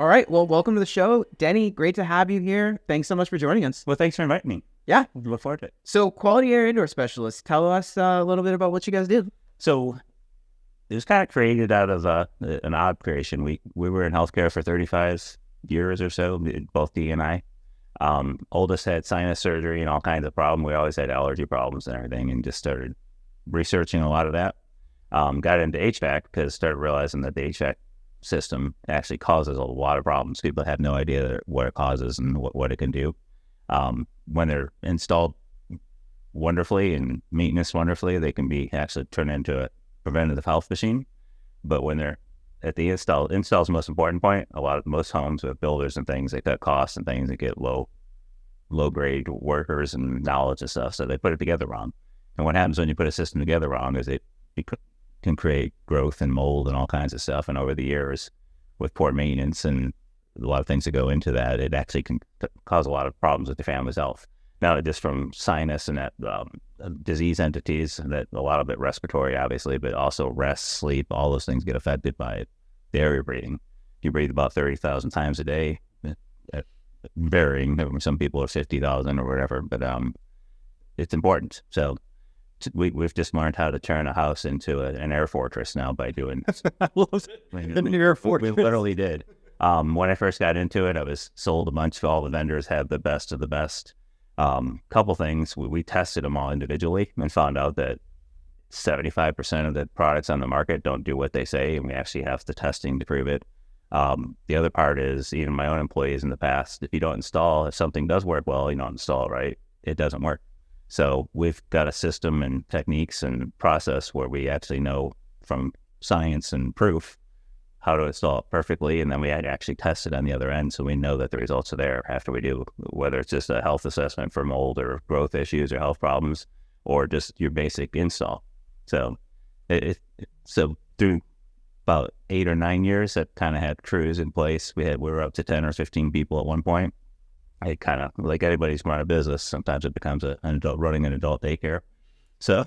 All right. Well, welcome to the show. Denny, great to have you here. Thanks so much for joining us. Well, thanks for inviting me. Yeah. Look forward to it. So quality air indoor specialist, tell us a little bit about what you guys do. So it was kind of created out of an odd creation. We were in healthcare for 35 years or so, both Dee and I. Oldest had sinus surgery and all kinds of problems. We always had allergy problems and everything, and just started researching a lot of that. Got into HVAC because started realizing that the HVAC system actually causes a lot of problems. People have no idea what it causes and what it can do. When they're installed wonderfully and maintenance wonderfully, they can be actually turned into a preventative health machine. But when they're at the install is the most important point. Most homes with builders and things, they cut costs and things, they get low grade workers and knowledge and stuff, so they put it together wrong. And what happens when you put a system together wrong is it can create growth and mold and all kinds of stuff. And over the years, with poor maintenance and a lot of things that go into that, it actually can cause a lot of problems with the family's health. Not just from sinus and that disease entities, that a lot of it respiratory, obviously, but also rest, sleep, all those things get affected by the air you're breathing. You breathe about 30,000 times a day, varying. Some people are 50,000 or whatever, but it's important. So we've just learned how to turn a house into an air fortress now by doing An air fortress. We literally did. When I first got into it, I was sold a bunch. All the vendors had the best of the best. Couple things, we tested them all individually and found out that 75% of the products on the market don't do what they say, and we actually have the testing to prove it. The other part is, even my own employees in the past, if something does work well, you don't install it right, it doesn't work. So we've got a system and techniques and process where we actually know from science and proof how to install it perfectly, and then we actually test it on the other end, so we know that the results are there after we do, whether it's just a health assessment for mold or growth issues or health problems, or just your basic install. So so through about 8 or 9 years, that kind of had crews in place. We were up to 10 or 15 people at one point. I kind of, like anybody's run a business, sometimes it becomes running an adult daycare. So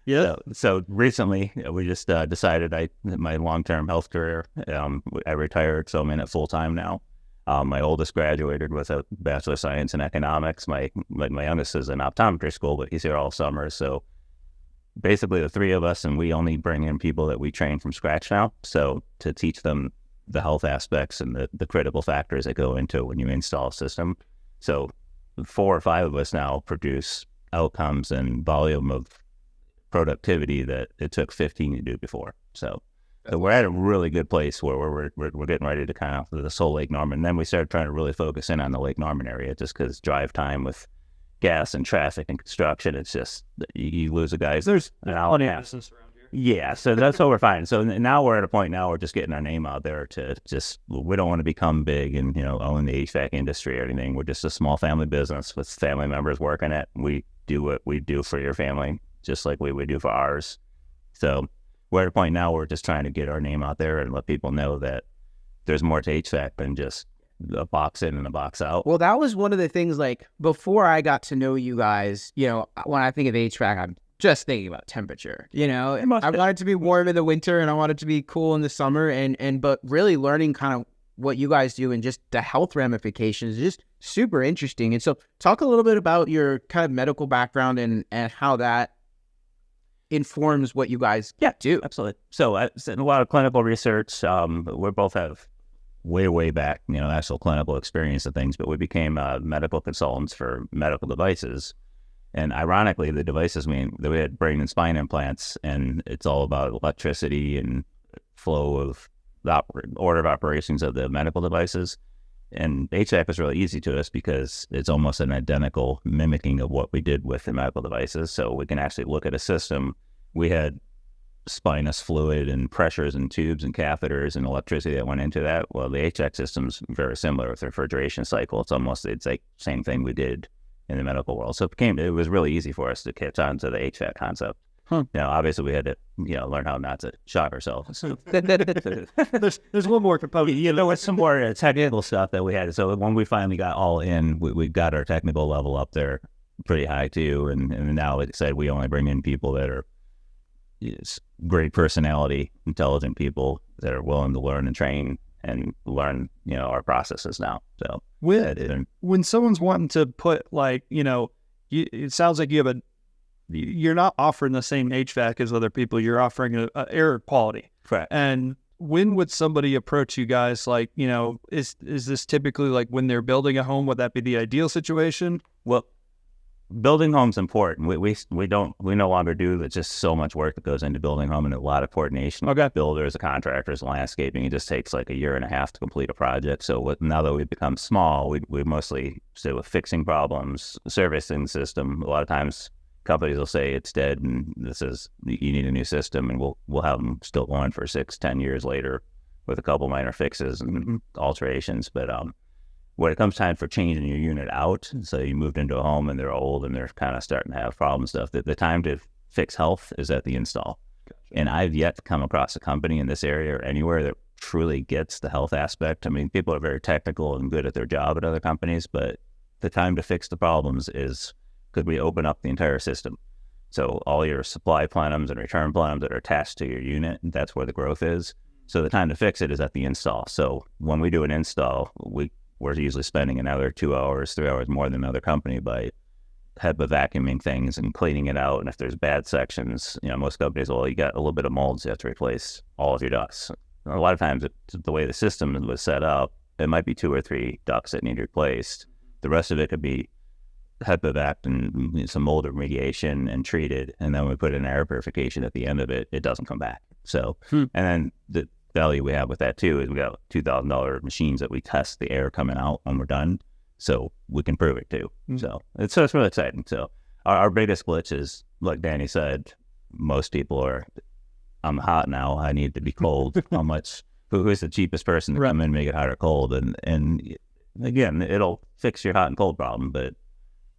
Yeah. So recently we just decided my long-term health career, I retired, so I'm in it full-time now. My oldest graduated with a Bachelor of Science in Economics. My youngest is in optometry school, but he's here all summer. So basically the three of us, and we only bring in people that we train from scratch now. So to teach them the health aspects and the critical factors that go into when you install a system. So 4 or 5 of us now produce outcomes and volume of productivity that it took 15 to do before. So we're at a really good place where we're getting ready to kind of this whole Lake Norman. And then we started trying to really focus in on the Lake Norman area, just because drive time with gas and traffic and construction, it's just you lose a guy. There's an hour and a half. business around here. Yeah, so that's what we're finding. So now we're at a point now we're just getting our name out there to just, we don't want to become big and, own the HVAC industry or anything. We're just a small family business with family members working it. We do what we do for your family, just like we would do for ours. So we're at a point now where we're just trying to get our name out there and let people know that there's more to HVAC than just a box in and a box out. Well, that was one of the things, like, before I got to know you guys, when I think of HVAC, I'm just thinking about temperature. I want it to be warm in the winter and I want it to be cool in the summer, but really learning kind of what you guys do and just the health ramifications is just super interesting. And so talk a little bit about your kind of medical background and how that informs what you guys do. Absolutely. So I did a lot of clinical research. We both have way back, actual clinical experience of things, but we became medical consultants for medical devices. And ironically, the devices we had brain and spine implants, and it's all about electricity and flow of the order of operations of the medical devices. And HVAC was really easy to us because it's almost an identical mimicking of what we did with the medical devices. So we can actually look at a system. We had spinous fluid and pressures and tubes and catheters and electricity that went into that. Well, the HVAC system's very similar with the refrigeration cycle. It's like same thing we did in the medical world. So it was really easy for us to catch on to the HVAC concept. Obviously we had to, learn how not to shock ourselves. There's one more component. There was some more technical stuff that we had. So when we finally got all in, we got our technical level up there pretty high too. And now, like I said, we only bring in people that are great personality, intelligent people that are willing to learn and train and learn, our processes now. So when someone's wanting to put it sounds like you're not offering the same HVAC as other people. You're offering a air quality. Correct. And when would somebody approach you guys? Like, is this typically like when they're building a home? Would that be the ideal situation? Well, building home's important. We no longer do just so much work that goes into building home, and a lot of coordination. Okay. Builders, contractors, landscaping. It just takes like a year and a half to complete a project. So now that we've become small, we mostly sit with fixing problems, servicing the system. A lot of times companies will say it's dead and you need a new system, and we'll have them still going for 6-10 years later with a couple minor fixes and alterations. But when it comes time for changing your unit out, so you moved into a home and they're old and they're kind of starting to have problem stuff, the time to fix health is at the install. Gotcha. And I've yet to come across a company in this area or anywhere that truly gets the health aspect. I mean, people are very technical and good at their job at other companies, but the time to fix the problems is, could we open up the entire system? So all your supply plenums and return plenums that are attached to your unit, that's where the growth is. So the time to fix it is at the install. So when we do an install, we're usually spending another 2 hours, 3 hours more than another company by HEPA vacuuming things and cleaning it out. And if there's bad sections, most companies, you got a little bit of mold, so you have to replace all of your ducts. A lot of times, the way the system was set up, it might be 2 or 3 ducts that need replaced. The rest of it could be HEPA vac and some mold remediation and treated. And then we put in air purification at the end of it. It doesn't come back. So, and then the value we have with that too is we got $2,000 machines that we test the air coming out when we're done, so we can prove it too. So it's really exciting. So our biggest glitch is, like Danny said, most people are, I'm hot now, I need to be cold. Who's the cheapest person to come in and make it hot or cold? And again, it'll fix your hot and cold problem, but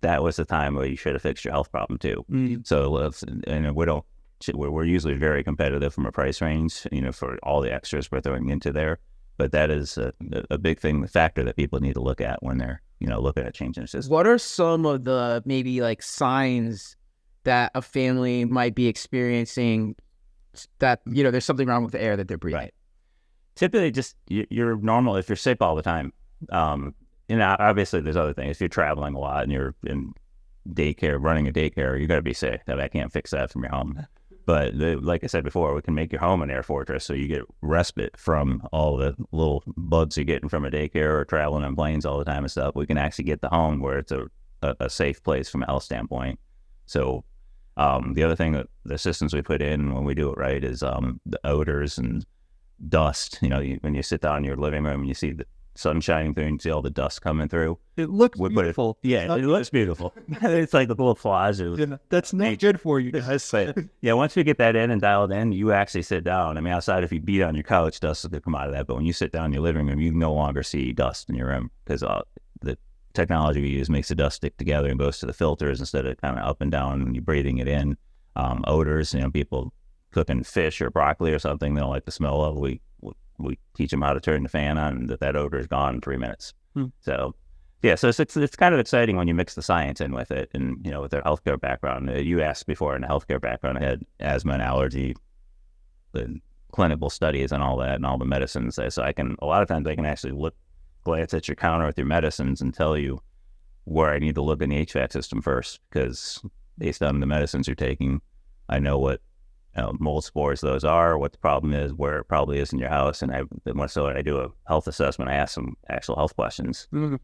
that was the time where you should have fixed your health problem too. So we're usually very competitive from a price range, for all the extras we're throwing into there. But that is a big factor that people need to look at when they're, looking at changing their system. What are some of the maybe like signs that a family might be experiencing that, there's something wrong with the air that they're breathing? Right. Typically just you're normal if you're sick all the time. Obviously there's other things. If you're traveling a lot and you're in daycare, running a daycare, you got to be safe. I can't fix that from your home. But like I said before, we can make your home an air fortress, so you get respite from all the little bugs you're getting from a daycare or traveling on planes all the time and stuff. We can actually get the home where it's a safe place from a health standpoint. So the other thing that the systems we put in when we do it right is the odors and dust. When you sit down in your living room and you see the sun shining through and see all the dust coming through. It looks beautiful. It looks beautiful. It's like the little flaws. That's not good for you guys. But once we get that in and dialed in, you actually sit down. I mean, outside, if you beat on your couch, dust will come out of that. But when you sit down in your living room, you no longer see dust in your room because the technology we use makes the dust stick together and goes to the filters instead of kind of up and down when you're breathing it in. Odors, people cooking fish or broccoli or something, they don't like the smell of. We teach them how to turn the fan on, and that odor is gone in 3 minutes. So, so it's kind of exciting when you mix the science in with it, and with their healthcare background. You asked before in the healthcare background, I had asthma and allergy, the clinical studies and all that, and all the medicines. So a lot of times I can actually glance at your counter with your medicines and tell you where I need to look in the HVAC system first, because based on the medicines you're taking, I know what mold spores those are, what the problem is, where it probably is in your house. And when I do a health assessment, I ask some actual health questions. Who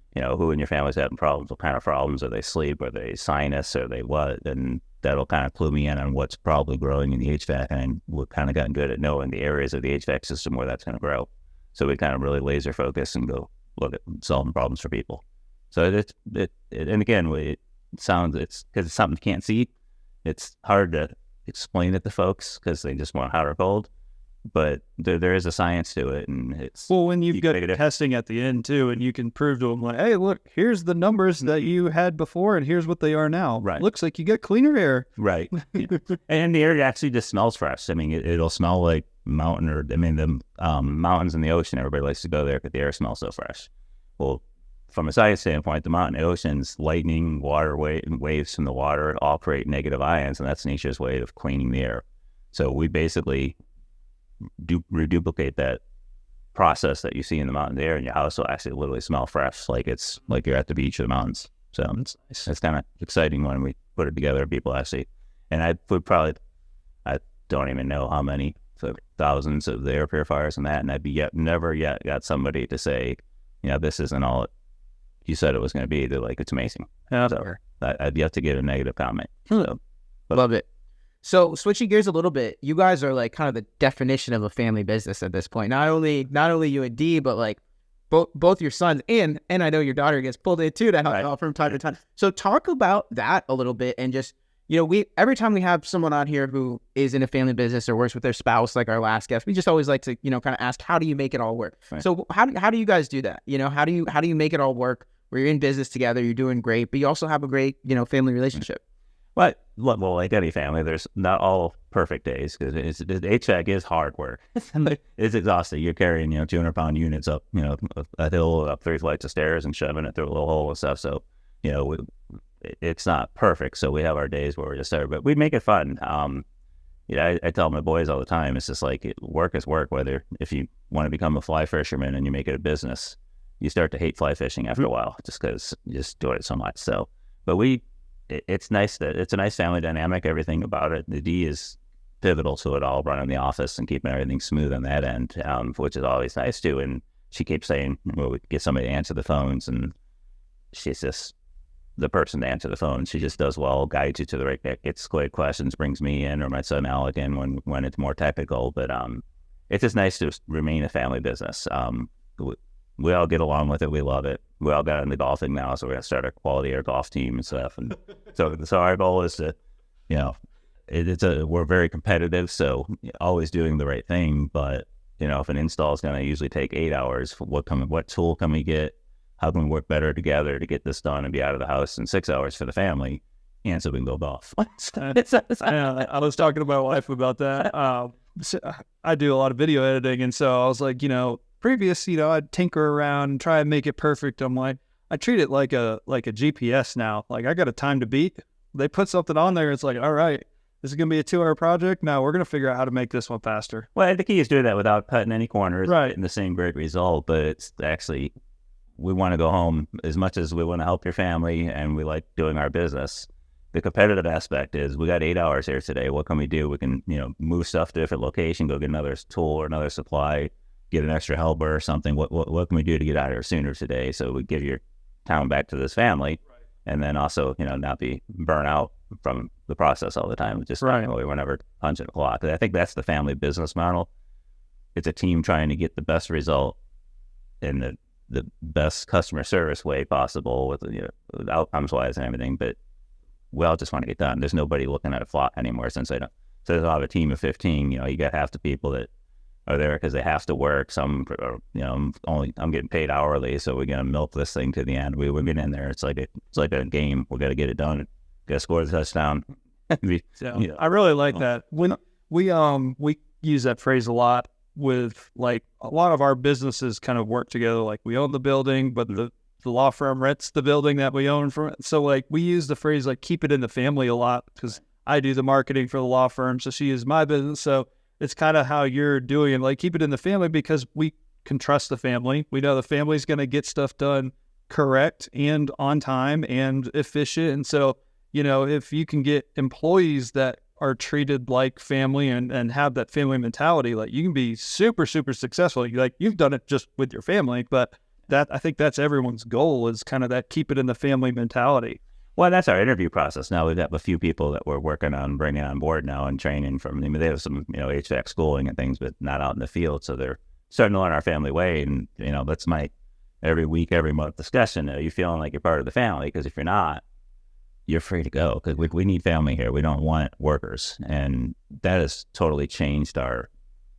in your family's having problems? What kind of problems? Are they sleep? Are they sinus? Are they what? And that'll kind of clue me in on what's probably growing in the HVAC. And we've kind of gotten good at knowing the areas of the HVAC system where that's going to grow. So we kind of really laser focus and go look at solving problems for people. So and again, it sounds, it's because it's something you can't see. It's hard to explain it to folks because they just want hot or cold, but there is a science to it, and it's when you've got testing at the end too, and you can prove to them like, hey, look, here's the numbers that you had before, and here's what they are now. Right, looks like you get cleaner air. Right, and the air actually just smells fresh. I mean, it'll smell like mountain, or the mountains in the ocean. Everybody likes to go there because the air smells so fresh. Well, from a science standpoint, the mountain oceans, lightning, water waves from the water all create negative ions, and that's nature's way of cleaning the air. So we basically reduplicate that process that you see in the mountain air, and your house will actually literally smell fresh, like it's like you're at the beach or the mountains. So it's kind of exciting when we put it together. People actually, and I don't even know how many, so thousands of the air purifiers and that, and I've never yet got somebody to say, this isn't all you said it was going to be. They're like, it's amazing. Yeah, so I've yet to get a negative comment. So, Love it. So switching gears a little bit, you guys are like kind of the definition of a family business at this point. Not only you and Dee, but like both your sons and I know your daughter gets pulled in too to help out from time to time. So talk about that a little bit, and just we every time we have someone on here who is in a family business or works with their spouse, like our last guest, we just always like to kind of ask, how do you make it all work? Right. So how do you guys do that? How do you make it all work? Where you're in business together, you're doing great, but you also have a great family relationship. Well, like any family, there's not all perfect days, because the HVAC is hard work. It's exhausting. You're carrying 200-pound units up a hill, up 3 flights of stairs, and shoving it through a little hole and stuff. So it's not perfect. So we have our days where we're just there, but we make it fun. I tell my boys all the time, it's just like work is work. Whether if you want to become a fly fisherman and you make it a business, you start to hate fly fishing after a while, just because you just do it so much. So, but it's nice that it's a nice family dynamic, everything about it. The D is pivotal to it all, running the office and keeping everything smooth on that end, which is always nice too. And she keeps saying, well, we get somebody to answer the phones, and she's just the person to answer the phone. She just does well, guides you to the right, gets great questions, brings me in or my son Alec in when it's more technical. But it's just nice to remain a family business. We all get along with it. We love it. We all got into golfing now, so we're going to start a quality air golf team and stuff. And so our goal is to, we're very competitive, so always doing the right thing. But, if an install is going to usually take 8 hours, what tool can we get? How can we work better together to get this done and be out of the house in 6 hours for the family? And so we can go golf. I was talking to my wife about that. I do a lot of video editing, and so I was like, previous, I'd tinker around and try and make it perfect. I'm like, I treat it like a GPS now. Like, I got a time to beat. They put something on there. It's like, all right, this is going to be a 2-hour project. Now we're going to figure out how to make this one faster. Well, the key is doing that without cutting any corners, right? And the same great result. But it's actually, we want to go home as much as we want to help your family, and we like doing our business. The competitive aspect is, we got 8 hours here today. What can we do? We can, move stuff to a different location, go get another tool or another supply, get an extra helper or something. What can we do to get out of here sooner today, so we give your time back to this family, right? And then also, not be burnt out from the process all the time. Just right. We're never punching a clock. I think that's the family business model. It's a team trying to get the best result in the best customer service way possible, with outcomes wise and everything. But we all just want to get done. There's nobody looking at a clock anymore, since I have a team of 15. You got half the people that are there because they have to work. Some are, I'm getting paid hourly, so we're gonna milk this thing to the end. We're getting in there. It's like a game. We got to get it done. Got to score the touchdown. I really like that. When we use that phrase a lot with, like, a lot of our businesses kind of work together. Like, we own the building, but the law firm rents the building that we own from it. So, like, we use the phrase, like, keep it in the family a lot, because I do the marketing for the law firm, so she is my business. So it's kind of how you're doing it, like, keep it in the family, because we can trust the family. We know the family's going to get stuff done correct and on time and efficient. And so, if you can get employees that are treated like family and have that family mentality, like, you can be super, super successful. Like, you've done it just with your family, but I think that's everyone's goal, is kind of that keep it in the family mentality. Well, that's our interview process. Now we've got a few people that we're working on bringing on board now and training from. They have some, HVAC schooling and things, but not out in the field. So they're starting to learn our family way. And, that's my every week, every month discussion. Are you feeling like you're part of the family? Because if you're not, you're free to go, because we need family here. We don't want workers. And that has totally changed our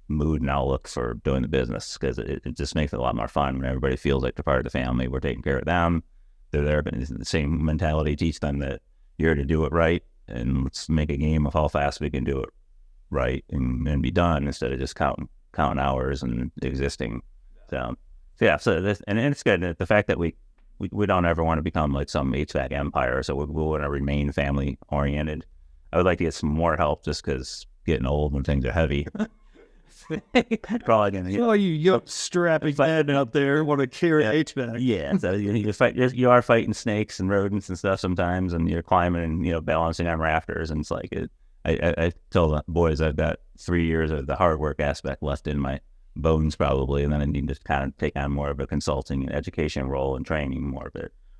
mood and outlook for doing the business, because it just makes it a lot more fun when everybody feels like they're part of the family. We're taking care of them. They're there, but it's the same mentality. Teach them that you're to do it right, and let's make a game of how fast we can do it right and be done, instead of just counting hours and existing. So this, and it's good. The fact that we don't ever want to become like some HVAC empire, so we want to remain family oriented. I would like to get some more help, just because getting old when things are heavy. Probably gonna. Oh, you strapping man out there want to carry HVAC. Yeah, so you are fighting snakes and rodents and stuff sometimes, and you're climbing and balancing on rafters, and it's like I tell the boys I've got 3 years of the hard work aspect left in my bones probably, and then I need to kind of take on more of a consulting and education role and training more of it.